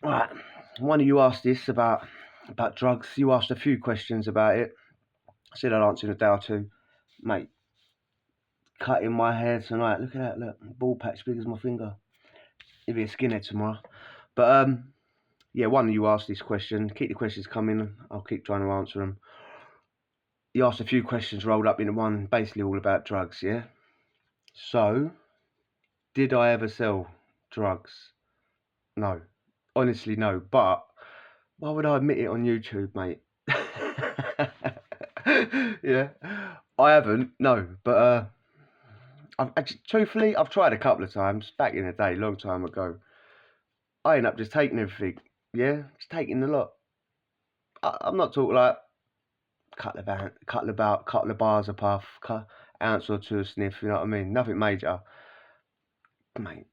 Right, one of you asked this about drugs. You asked a few questions about it. I said I'd answer in a day or two. Mate, cutting my hair tonight. Look at that, look. Ball patch big as my finger. It'll be a skinhead tomorrow. But yeah, one of you asked this question. Keep the questions coming. I'll keep trying to answer them. You asked a few questions rolled up into one, basically all about drugs, yeah? So, did I ever sell drugs? No. Honestly, no. But why would I admit it on YouTube, mate? Yeah. I haven't, no. But truthfully, I've tried a couple of times back in the day, long time ago. I end up just taking everything, yeah? Just taking the lot. I'm not talking like couple of bars a puff, ounce or two a sniff, you know what I mean? Nothing major. Mate,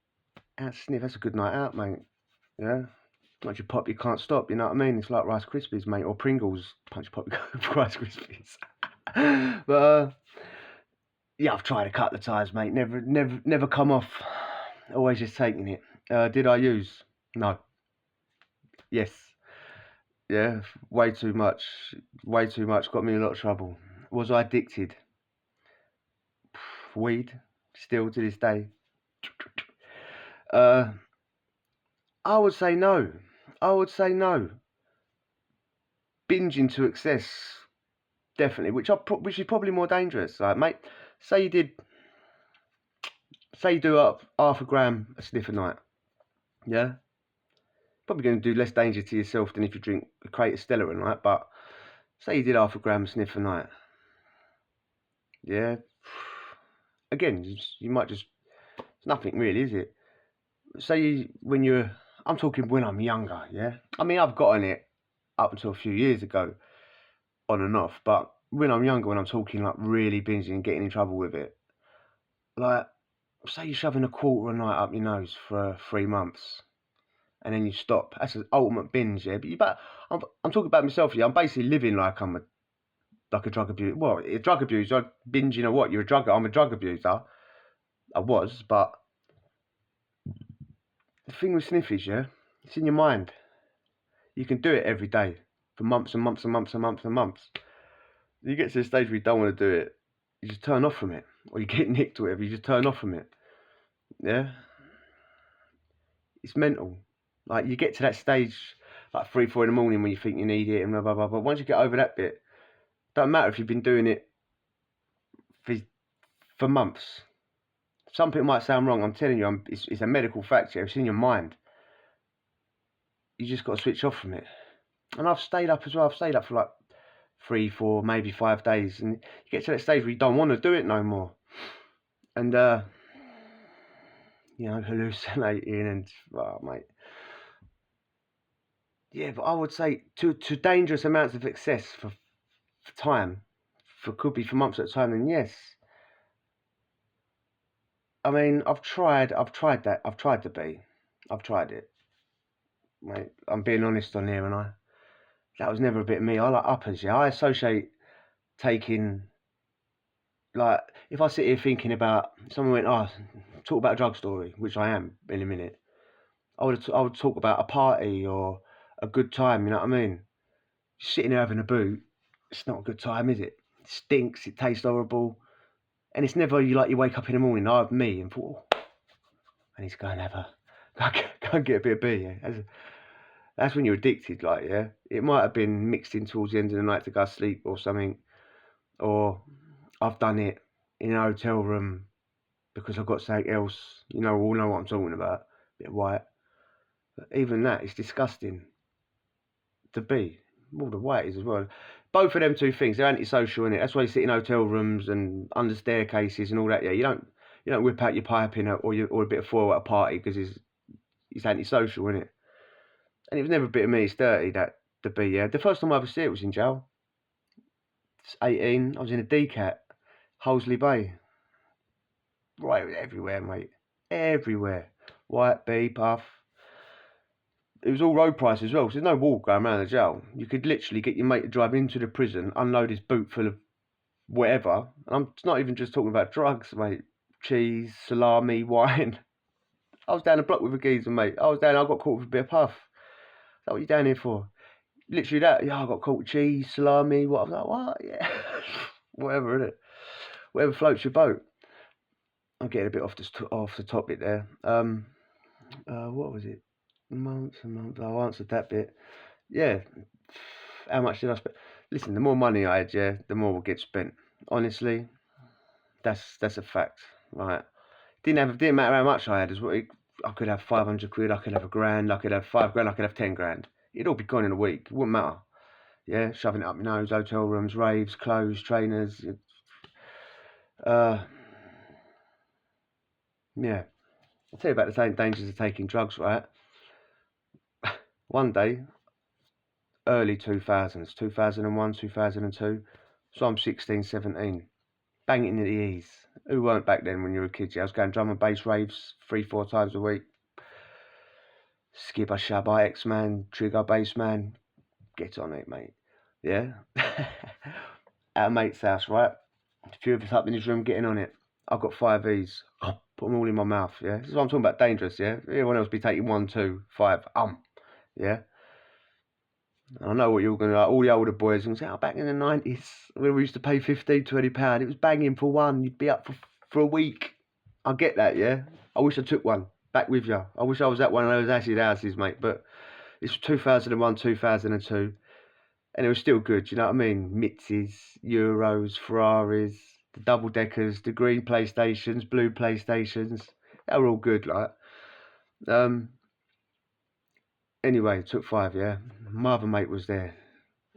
ounce sniff, that's a good night out, mate. Yeah? Once you pop, you can't stop, you know what I mean? It's like Rice Krispies, mate, or Pringles. Punch pop, Rice Krispies. But, yeah, I've tried a couple of times, mate. Never come off. Always just taking it. Did I use? No. Yes. Yeah, way too much. Way too much. Got me in a lot of trouble. Was I addicted? Weed. Still to this day. I would say no. I would say no. Binging to excess, definitely. Which is probably more dangerous. Like, mate, say you do up half a gram a sniff a night. Yeah. Probably going to do less danger to yourself than if you drink a crate of Stella a night. But say you did half a gram a sniff a night. Yeah. Again, you might just. It's nothing really, is it? Say I'm talking when I'm younger. Yeah. I mean, I've gotten it up until a few years ago, on and off. But when I'm younger, when I'm talking like really binging and getting in trouble with it, like say you're shoving a quarter a night up your nose for 3 months, and then you stop. That's an ultimate binge, yeah. But I'm talking about myself, yeah. I'm basically living like I'm a drug abuser. Well, a drug abuser, binging or what? I'm a drug abuser. I was, but the thing with sniffies, yeah, it's in your mind. You can do it every day for months and months and months and months and months. You get to the stage where you don't want to do it, you just turn off from it, or you get nicked or whatever. You just turn off from it. Yeah, it's mental. Like you get to that stage, like 3, 4 in the morning when you think you need it and blah blah blah. But once you get over that bit, don't matter if you've been doing it for months. Some people might sound wrong. I'm telling you, it's a medical fact here. It's in your mind. You just got to switch off from it. And I've stayed up as well. I've stayed up for like 3, 4, maybe 5 days, and you get to that stage where you don't want to do it no more. And hallucinating and mate. Yeah, but I would say to dangerous amounts of excess for time, could be for months at a time. Then yes. I mean, I've tried that. I've tried to be. I've tried it, mate. I'm being honest on here, and that was never a bit of me. I like uppers, yeah. I associate taking, like, if I sit here thinking about, someone went, talk about a drug story, which I am in a minute, I would talk about a party or a good time, you know what I mean? Sitting there having a boot, it's not a good time, is it? It stinks, it tastes horrible, and it's never you wake up in the morning, I have me, and thought, I need to go and go and get a bit of beer, yeah? That's when you're addicted, like, yeah? It might have been mixed in towards the end of the night to go to sleep or something, or I've done it in a hotel room because I've got something else. You know, we all know what I'm talking about. A bit of white. But even that is disgusting to be. All the white is as well. Both of them two things, they're antisocial, innit? That's why you sit in hotel rooms and under staircases and all that. Yeah, you don't whip out your pipe in or a bit of foil at a party because it's antisocial, innit? And it was never a bit of me. It's dirty that to be. Yeah, the first time I ever see it was in jail. It's 18. I was in a DCAT, Hollesley Bay. Right, everywhere, mate. Everywhere. White, B, puff. It was all road price as well, because there's no wall going around the jail. You could literally get your mate to drive into the prison, unload his boot full of whatever. And I'm not even just talking about drugs, mate. Cheese, salami, wine. I was down the block with a geezer, mate. I got caught with a bit of puff. that what you down here for? Literally that. Yeah, I got caught with cheese, salami. What? I was like, what? Yeah, whatever, innit? Whatever floats your boat. I'm getting a bit off the topic there. What was it? Months and months. I answered that bit. Yeah. How much did I spend? Listen, the more money I had, yeah, the more would get spent. Honestly, that's a fact, right? Didn't matter how much I had. I could have 500 quid. I could have a grand. I could have 5 grand. I could have 10 grand. It'd all be gone in a week. It wouldn't matter. Yeah, shoving it up my nose. Hotel rooms, raves, clothes, trainers. Yeah. I'll tell you about the same dangers of taking drugs, right? One day, early 2000s, 2001, 2002. So I'm 16, 17. Banging in the E's. Who weren't back then when you were a kid? Yeah, I was going drum and bass raves 3-4 times a week. Skipper, Shabba, X-Man, Trigger, Bassman. Get on it, mate. Yeah? At a mate's house, right? A few of us up in his room getting on it. I've got 5 E's. Put them all in my mouth, yeah? This is what I'm talking about, dangerous, yeah? Everyone else be taking 1, 2, 5, yeah? I know what you're going to like. All the older boys and say, oh, back in the 90s, when we used to pay £15, £20, it was banging for one. You'd be up for a week. I get that, yeah? I wish I took one. Back with you. I wish I was at one of those acid houses, mate. But it's 2001, 2002. And it was still good, you know what I mean? Mitzes, Euros, Ferraris, the double deckers, the green PlayStations, blue PlayStations. They were all good, like. Anyway, took 5, yeah. My other mate was there.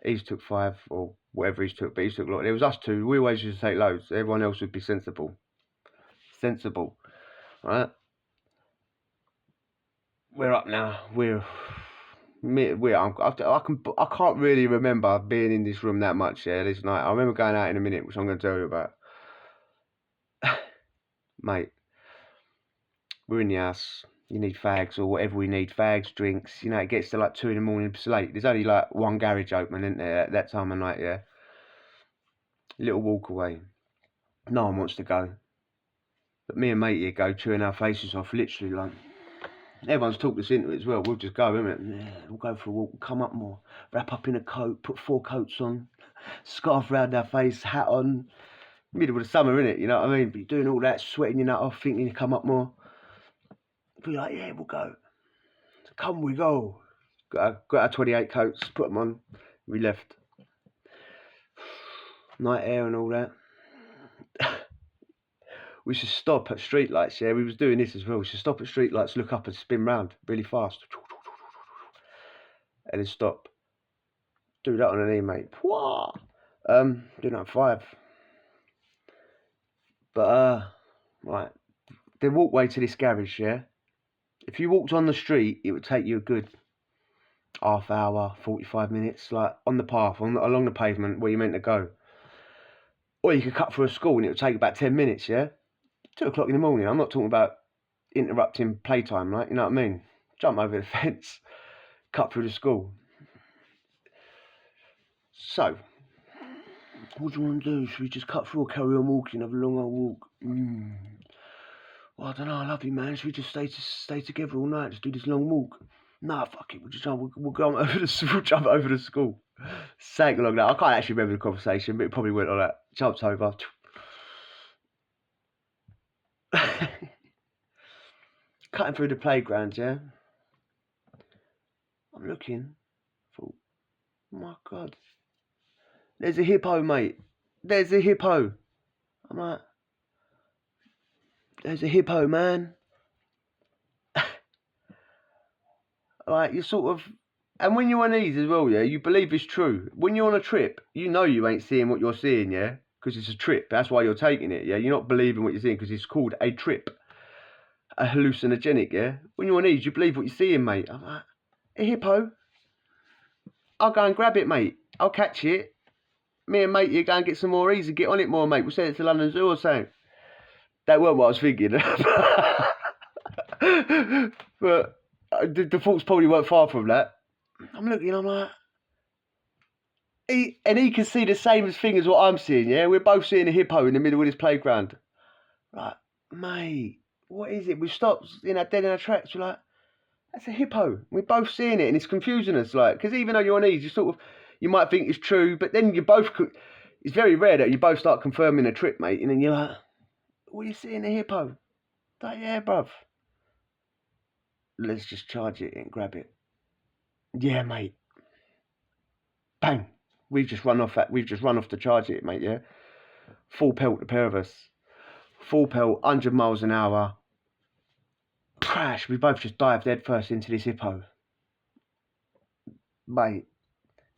He's took 5 or whatever he's took, but he's took a lot. It was us two. We always used to take loads. Everyone else would be sensible. Sensible, right? We're up now. I can't really remember being in this room that much, yeah, this night. I remember going out in a minute, which I'm going to tell you about. Mate, we're in the house. You need fags or whatever we need. Fags, drinks. You know, it gets to like 2 in the morning. It's late. There's only like one garage open, isn't there, at that time of night, yeah? Little walk away. No one wants to go. But me and mate here go chewing our faces off, literally, like. Everyone's talked us into it as well. We'll just go, innit? Yeah, we'll go for a walk, come up more. Wrap up in a coat, put 4 coats on, scarf round our face, hat on. Middle of the summer, innit? You know what I mean? But you're doing all that, sweating your nut off, thinking you come up more. Be like, yeah, we'll go. So come we go. Got our 28 coats, put them on. We left. Night air and all that. We should stop at streetlights, yeah? We was doing this as well. We should stop at streetlights, look up and spin round really fast. And then stop. Do that on an E, mate. Do that at 5. But, right. The walkway to this garage, yeah? If you walked on the street, it would take you a good half hour, 45 minutes, like on the path, along the pavement where you're meant to go. Or you could cut through a school and it would take about 10 minutes, yeah? 2 o'clock in the morning. I'm not talking about interrupting playtime, right? You know what I mean? Jump over the fence, cut through the school. So, what do you want to do? Should we just cut through or carry on walking, have a long old walk? Well, I don't know, I love you, man. Should we just stay together all night, just do this long walk? Nah, fuck it, we'll go over we'll jump over the school. Sank along that. I can't actually remember the conversation, but it probably went like that. Jumped over. Cutting through the playground, yeah? I'm looking. Thought, oh my God. There's a hippo, mate. There's a hippo. I'm like, there's a hippo, man. Like, you're sort of... And when you're on these as well, yeah, you believe it's true. When you're on a trip, you know you ain't seeing what you're seeing, yeah? Because it's a trip. That's why you're taking it, yeah? You're not believing what you're seeing because it's called a trip. A hallucinogenic, yeah? When you're on these, you believe what you're seeing, mate. I'm like, a hippo? I'll go and grab it, mate. I'll catch it. Me and mate, you go and get some more easy. Get on it more, mate. We'll send it to London Zoo or something. That weren't what I was thinking. But the thoughts probably weren't far from that. I'm looking, I'm like... He can see the same thing as what I'm seeing, yeah? We're both seeing a hippo in the middle of this playground. Like, mate, what is it? We stopped, dead in our tracks. We're like, That's a hippo. We're both seeing it, and it's confusing us, like, because even though you're on ease, you might think it's true, but then you both, it's very rare that you both start confirming a trip, mate, and then you're like, what are you seeing, a hippo? Like, yeah, bruv. Let's just charge it and grab it. Yeah, mate. Bang. We've just run off to charge it, mate, yeah? Full pelt, the pair of us. Full pelt, 100 miles an hour. Crash. We both just dived head first into this hippo. Mate,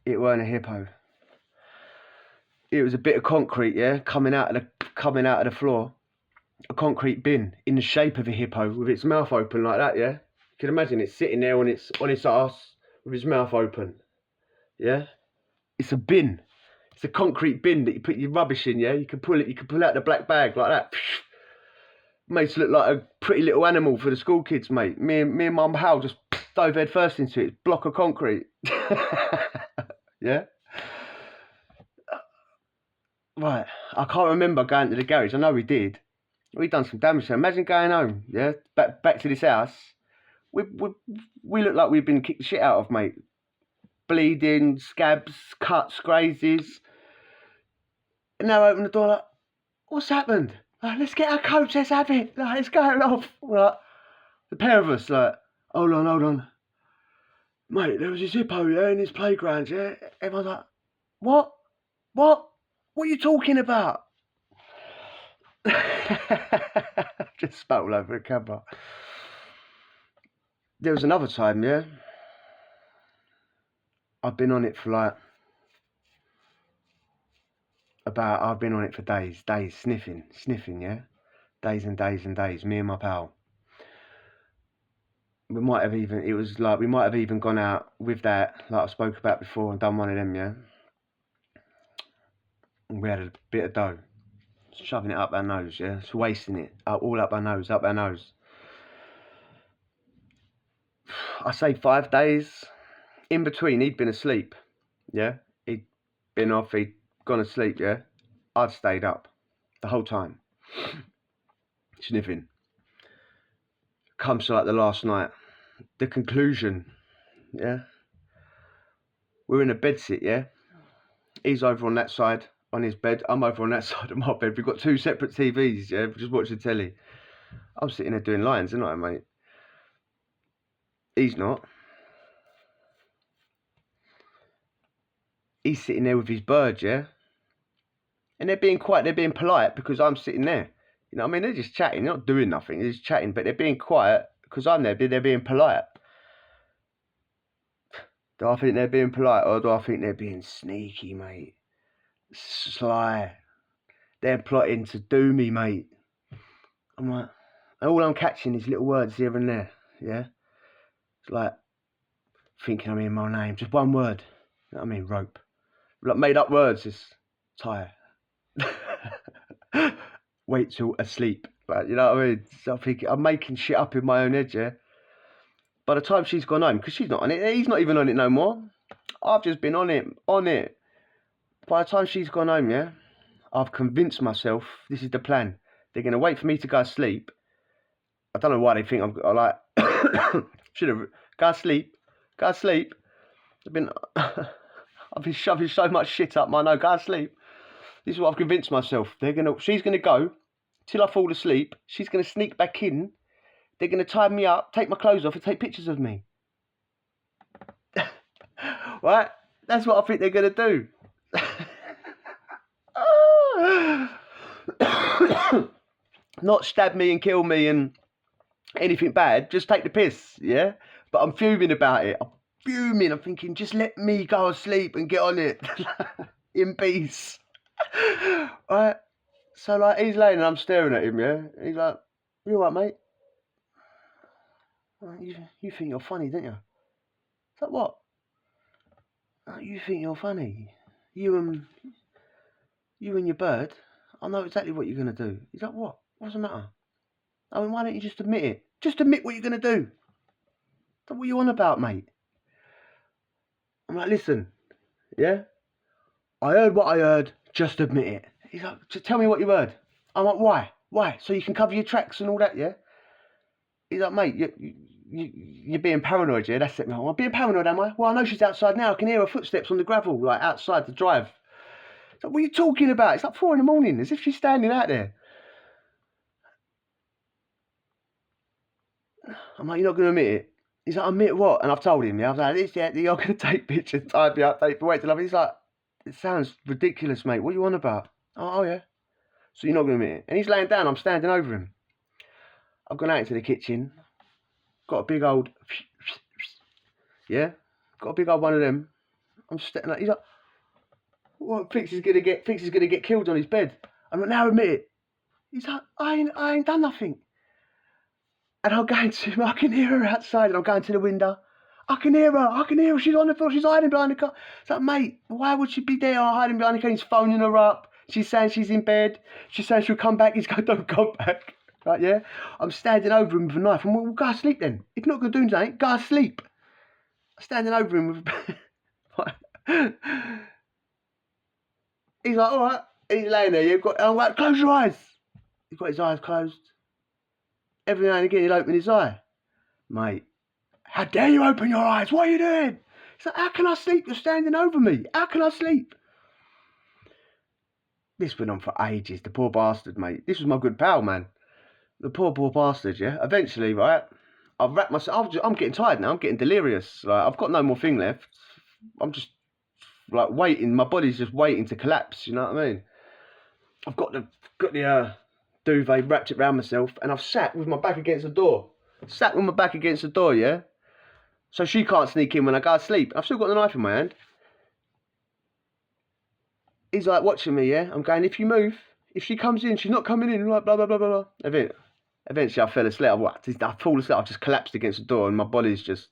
it weren't a hippo. It was a bit of concrete, yeah, coming out of the floor. A concrete bin in the shape of a hippo with its mouth open like that, yeah? You can imagine it sitting there on its ass with its mouth open. Yeah? It's a bin. It's a concrete bin that you put your rubbish in, yeah? You can pull out the black bag like that. Makes it look like a pretty little animal for the school kids, mate. Me and Mum Hal just dove head first into it. Block of concrete. Yeah? Right. I can't remember going to the garage. I know we did. We done some damage. So imagine going home, yeah? Back to this house. We look like we've been kicked the shit out of, mate. Bleeding, scabs, cuts, grazes. And now I open the door like, what's happened? Like, let's get our coats, let's have it. Like, it's going off. Like, the pair of us, like, hold on. Mate, there was this hippo, yeah, in his playground, yeah? Everyone's like, what? What are you talking about? Just spat all over the camera. There was another time, yeah? I've been on it for like, I've been on it for days, sniffing, yeah? Days and days, me and my pal. We might have even gone out with that, like I spoke about before, and done one of them, yeah? And we had a bit of dough, shoving it up our nose, yeah? Just wasting it, all up our nose. I say 5 days. In between, he'd been asleep, yeah? He'd been off, he'd gone to sleep, yeah? I'd stayed up the whole time, sniffing. Comes to like the last night, the conclusion, yeah? We're in a bed sit, yeah? He's over on that side on his bed, I'm over on that side of my bed. We've got 2 separate TVs, yeah? Just watching telly. I'm sitting there doing lines, isn't I, mate? He's not. He's sitting there with his bird, yeah? And they're being quiet, they're being polite because I'm sitting there. You know what I mean? They're just chatting, they're not doing nothing, they're just chatting, but they're being quiet because I'm there, they're being polite. Do I think they're being polite, or do I think they're being sneaky, mate? Sly. They're plotting to do me, mate. I'm like, all I'm catching is little words here and there, yeah? It's like, thinking I'm in my name, just one word. You know what I mean? Rope. Like made up words, just tire. Wait till asleep. Like, you know what I mean? So I think I'm making shit up in my own head, yeah? By the time she's gone home, because she's not on it, he's not even on it no more. I've just been on it. By the time she's gone home, yeah, I've convinced myself this is the plan. They're going to wait for me to go to sleep. I don't know why they think I'm like, should have, go to sleep. I've been shoving so much shit up my nose, go to sleep. This is what I've convinced myself. She's going to go till I fall asleep. She's going to sneak back in. They're going to tie me up, take my clothes off and take pictures of me. Right? That's what I think they're going to do. Not stab me and kill me and anything bad, just take the piss, yeah? But I'm fuming about it. I'm fuming. I'm thinking, just let me go to sleep and get on it in peace. Right? So, like, he's laying and I'm staring at him, yeah? He's like, you all right, mate? You think you're funny, don't you? It's like, what? You think you're funny? You and your bird, I know exactly what you're going to do. He's like, what? What's the matter? I mean, why don't you just admit it? Just admit what you're going to do. What are you on about, mate? I'm like, listen, yeah? I heard what I heard, just admit it. He's like, just tell me what you heard. I'm like, why? Why? So you can cover your tracks and all that, yeah? He's like, mate, you're being paranoid, yeah? That's it. I'm being paranoid, am I? Well, I know she's outside now. I can hear her footsteps on the gravel, like outside the drive. It's like, what are you talking about? It's like 4 in the morning, as if she's standing out there. I'm like, you're not going to admit it? He's like, admit what? And I've told him, yeah. I was like, this, yeah, you're going to take pictures, type me up, wait till He's like, it sounds ridiculous, mate. What are you on about? Oh, yeah. So you're not going to admit it? And he's laying down. I'm standing over him. I've gone out into the kitchen. Got a big old, yeah. Got a big old one of them. I'm stepping like, he's like, what? Thinks he's gonna get killed on his bed. I'm like, now admit it. He's like, I ain't done nothing. And I'm going to him. I can hear her outside, and I'm going to the window. I can hear her. She's on the floor. She's hiding behind the car. It's like, mate, why would she be there hiding behind the car? He's phoning her up. She's saying she's in bed. She's saying she'll come back. He's going, don't come back. Right, yeah? I'm standing over him with a knife. I'm like, well, go to sleep then. If you're not going to do anything, go to sleep. I'm standing over him with He's like, all right. He's laying there. I'm like, close your eyes. He's got his eyes closed. Every now and again, he'll open his eye. Mate, how dare you open your eyes? What are you doing? He's like, how can I sleep? You're standing over me. How can I sleep? This went on for ages. The poor bastard, mate. This was my good pal, man. The poor bastard, yeah. Eventually, right, I've wrapped myself. I'm getting tired now. I'm getting delirious. Like, I've got no more thing left. I'm just like waiting. My body's just waiting to collapse. You know what I mean? I've got the duvet, wrapped it around myself, and I've sat with my back against the door. Yeah. So she can't sneak in when I go to sleep. I've still got the knife in my hand. He's like watching me, yeah. I'm going, if you move, if she comes in, she's not coming in. Like blah blah blah blah blah. Eventually, I fell asleep. I fall asleep. I just collapsed against the door, and my body's just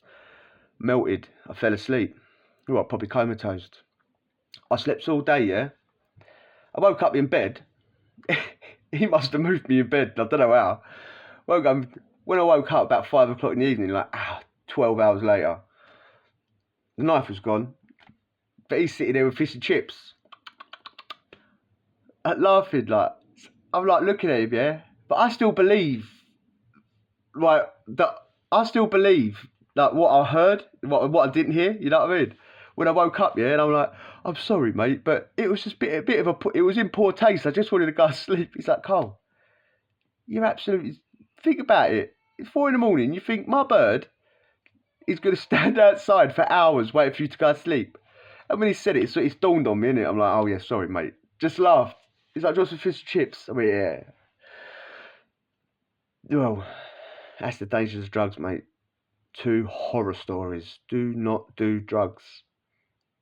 melted. I fell asleep. What? Probably comatose. I slept all day, yeah. I woke up in bed. He must have moved me in bed. I don't know how. When I woke up about 5 o'clock in the evening, like 12 hours later, the knife was gone. But he's sitting there with fish and chips, laughing like. I'm like looking at him, yeah. But I still believe, like that. I still believe like what I heard, what I didn't hear. You know what I mean? When I woke up, yeah, and I'm like, I'm sorry, mate, but it was just a bit of it was in poor taste. I just wanted to go to sleep. He's like, Cole, you're absolutely, think about it. It's 4 in the morning. You think my bird is going to stand outside for hours waiting for you to go to sleep? And when he said it, it's dawned on me, innit? I'm like, oh yeah, sorry, mate. Just laughed. He's like, just some fish and chips. I mean, yeah. Well, that's the dangers of drugs, mate. 2 horror stories. Do not do drugs.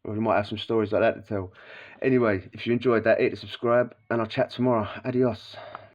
Or we might have some stories like that to tell. Anyway, if you enjoyed that, hit the subscribe, and I'll chat tomorrow. Adios.